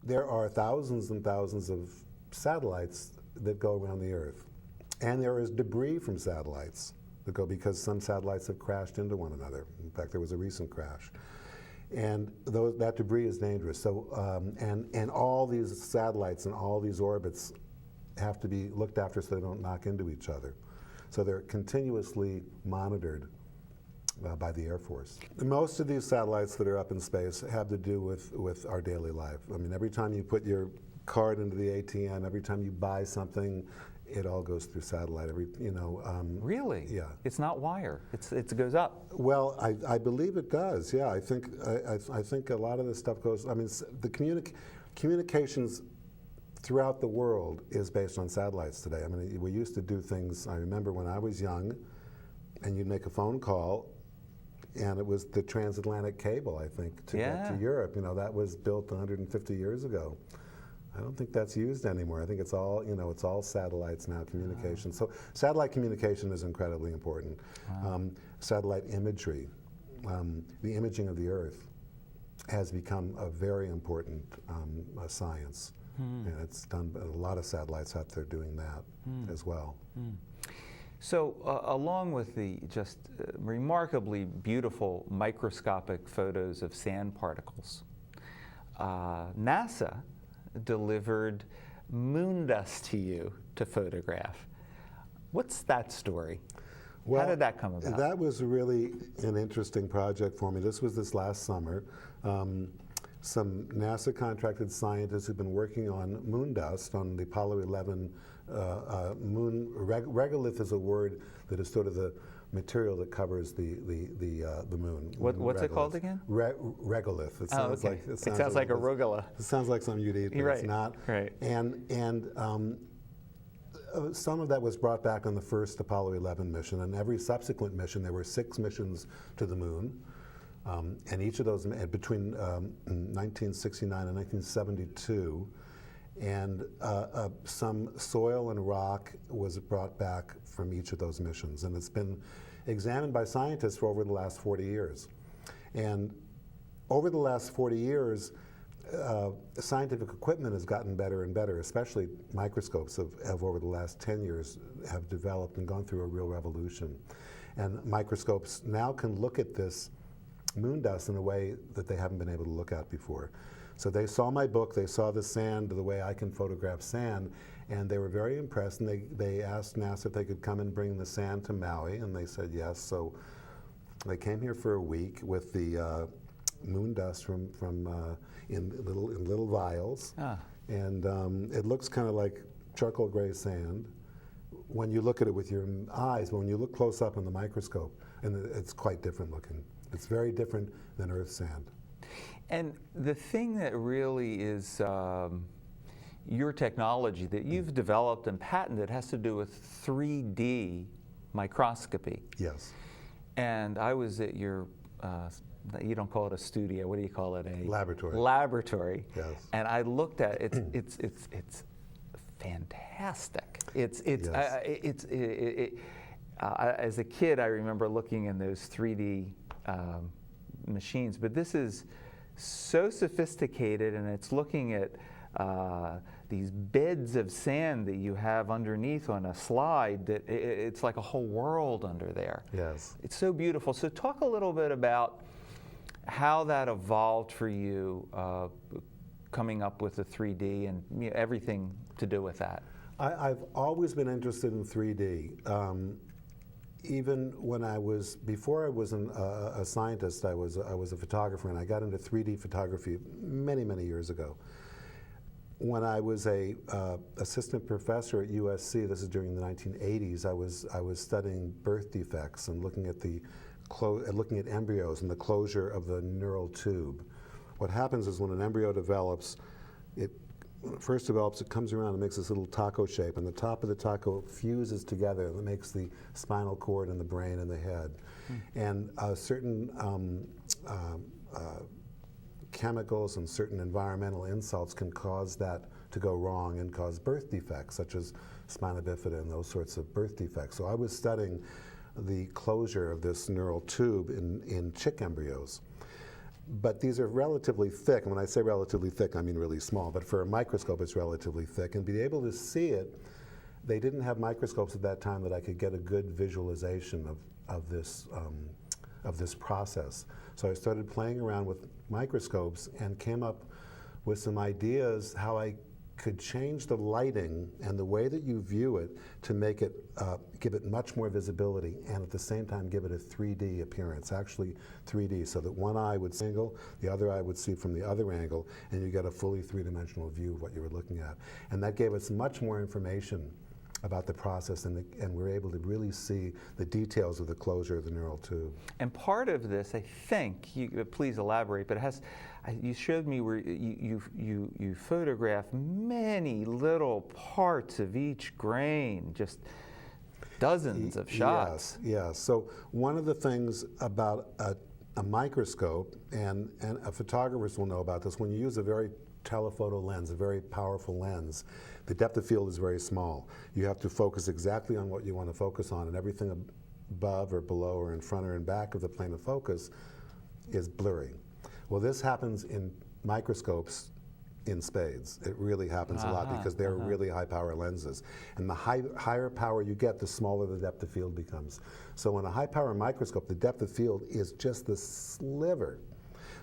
there are thousands and thousands of satellites that go around the Earth. And there is debris from satellites that go, because some satellites have crashed into one another. In fact, there was a recent crash. And that debris is dangerous. So, and all these satellites and all these orbits have to be looked after so they don't knock into each other. So they're continuously monitored by the Air Force. Most of these satellites that are up in space have to do with our daily life. I mean, every time you put your card into the ATM, every time you buy something, it all goes through satellite. Really? Yeah. It's not wire. It goes up. Well, I believe it does. Yeah, I think a lot of this stuff goes. I mean, the communications throughout the world is based on satellites today. I mean, we used to do things. I remember when I was young, and you'd make a phone call, and it was the transatlantic cable, I think, to get to Europe. That was built 150 years ago. I don't think that's used anymore. I think it's all, it's all satellites now, communication. So satellite communication is incredibly important. Satellite imagery, the imaging of the Earth, has become a very important science. And it's done, a lot of satellites out there doing that as well. So along with the just remarkably beautiful microscopic photos of sand particles, NASA delivered moon dust to you to photograph. What's that story? Well, how did that come about? That was really an interesting project for me. This was this last summer. Some NASA contracted scientists who've been working on moon dust on the Apollo 11 moon. Regolith is a word that is sort of the material that covers the moon. What's it called again? Regolith. It sounds okay. like it sounds like arugula. It sounds like something you'd eat, but right. It's not. Right. And some of that was brought back on the first Apollo 11 mission, and every subsequent mission, there were 6 missions to the moon. And each of those, between 1969 and 1972, and some soil and rock was brought back from each of those missions. And it's been examined by scientists for over the last 40 years. And over the last 40 years, scientific equipment has gotten better and better, especially microscopes have over the last 10 years have developed and gone through a real revolution. And microscopes now can look at this moon dust in a way that they haven't been able to look at before. So they saw my book, they saw the sand, the way I can photograph sand, and they were very impressed, and they asked NASA if they could come and bring the sand to Maui, and they said yes. So they came here for a week with the moon dust from in little vials, and it looks kind of like charcoal gray sand when you look at it with your eyes, but when you look close up in the microscope, and it's quite different looking. It's very different than Earth sand. And the thing that really is your technology that you've developed and patented has to do with 3D microscopy. Yes. And I was at your, you don't call it a studio, what do you call it? A laboratory. Laboratory. Yes. And I looked at it, it's fantastic. As a kid, I remember looking in those 3D machines, but this is so sophisticated, and it's looking at these beds of sand that you have underneath on a slide that it's like a whole world under there. Yes. It's so beautiful. So talk a little bit about how that evolved for you, coming up with the 3D and everything to do with that. I've always been interested in 3D. Even when before I was a scientist, I was a photographer, and I got into 3D photography many, many years ago. When I was a assistant professor at USC, this is during the 1980s, I was studying birth defects and looking at embryos and the closure of the neural tube. What happens is when an embryo develops, when it first develops, it comes around and makes this little taco shape, and the top of the taco fuses together, and it makes the spinal cord and the brain and the head. And certain chemicals and certain environmental insults can cause that to go wrong and cause birth defects, such as spina bifida and those sorts of birth defects. So I was studying the closure of this neural tube in chick embryos. But these are relatively thick, and when I say relatively thick, I mean really small, but for a microscope it's relatively thick, and be able to see it, they didn't have microscopes at that time that I could get a good visualization of this process. So I started playing around with microscopes and came up with some ideas how I could change the lighting and the way that you view it to make it, give it much more visibility, and at the same time give it a 3D appearance, actually 3D, so that one eye would see angle, the other eye would see from the other angle, and you get a fully three-dimensional view of what you were looking at. And that gave us much more information about the process, and we're able to really see the details of the closure of the neural tube. And part of this, I think, please elaborate, but it has, you showed me where you photograph many little parts of each grain, just dozens of shots. Yes. So one of the things about a microscope, and photographers will know about this, when you use a very telephoto lens, a very powerful lens, the depth of field is very small. You have to focus exactly on what you want to focus on, and everything above or below or in front or in back of the plane of focus is blurry. Well, this happens in microscopes in spades. It really happens a lot because they're really high power lenses. And the higher power you get, the smaller the depth of field becomes. So in a high power microscope, the depth of field is just the sliver.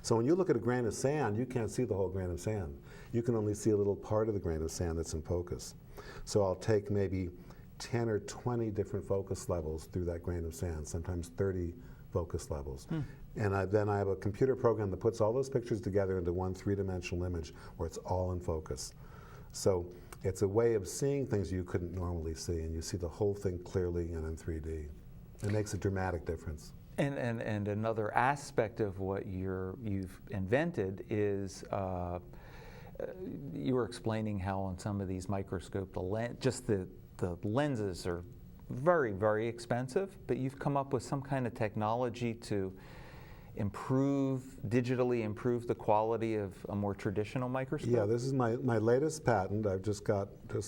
So when you look at a grain of sand, you can't see the whole grain of sand. You can only see a little part of the grain of sand that's in focus. So I'll take maybe 10 or 20 different focus levels through that grain of sand, sometimes 30 focus levels. And then I have a computer program that puts all those pictures together into one three-dimensional image where it's all in focus. So it's a way of seeing things you couldn't normally see, and you see the whole thing clearly and in 3D. It makes a dramatic difference. And another aspect of what you've invented is you were explaining how on some of these microscopes, the lenses are very, very expensive, but you've come up with some kind of technology to digitally improve the quality of a more traditional microscope? Yeah, this is my latest patent. I've just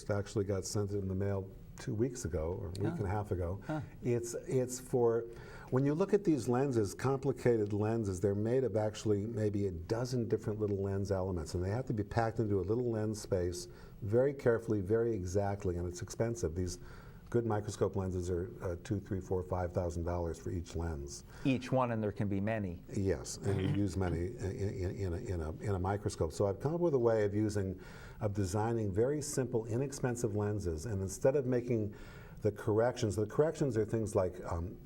actually got sent it in the mail 2 weeks ago, or a week and a half ago. It's for, when you look at these lenses, complicated lenses, they're made of actually maybe a dozen different little lens elements, and they have to be packed into a little lens space very carefully, very exactly, and it's expensive. These good microscope lenses are $2,000, $3,000, $4,000, $5,000 for each lens. Each one, and there can be many. Yes, and you use many in a microscope. So I've come up with a way of designing very simple, inexpensive lenses, and instead of making the corrections are things like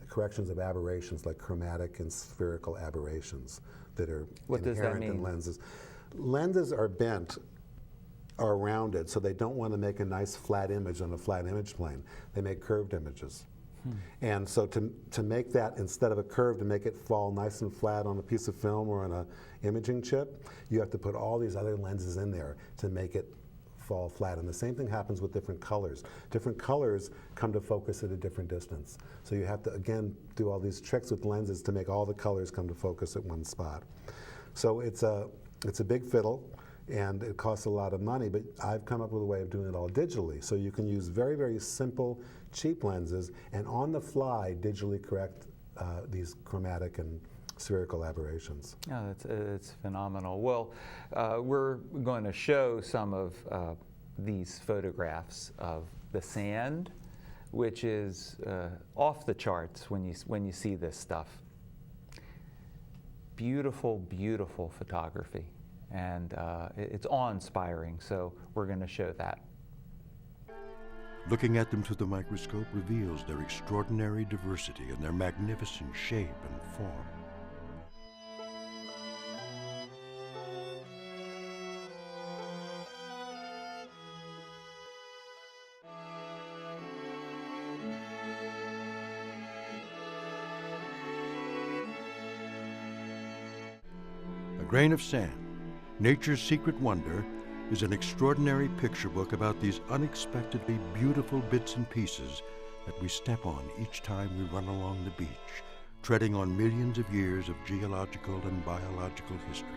corrections of aberrations, like chromatic and spherical aberrations that are inherent in lenses. Lenses are bent, are rounded, so they don't want to make a nice flat image on a flat image plane. They make curved images. And so to make that, instead of a curve, to make it fall nice and flat on a piece of film or on an imaging chip, you have to put all these other lenses in there to make it fall flat. And the same thing happens with different colors. Different colors come to focus at a different distance. So you have to, again, do all these tricks with lenses to make all the colors come to focus at one spot. So it's a big fiddle, and it costs a lot of money, but I've come up with a way of doing it all digitally. So you can use very, very simple, cheap lenses, and on the fly, digitally correct these chromatic and spherical aberrations. Yeah, it's phenomenal. Well, we're going to show some of these photographs of the sand, which is off the charts when you see this stuff. Beautiful, beautiful photography. And it's awe-inspiring, so we're going to show that. Looking at them through the microscope reveals their extraordinary diversity and their magnificent shape and form. A grain of sand, Nature's Secret Wonder, is an extraordinary picture book about these unexpectedly beautiful bits and pieces that we step on each time we run along the beach, treading on millions of years of geological and biological history.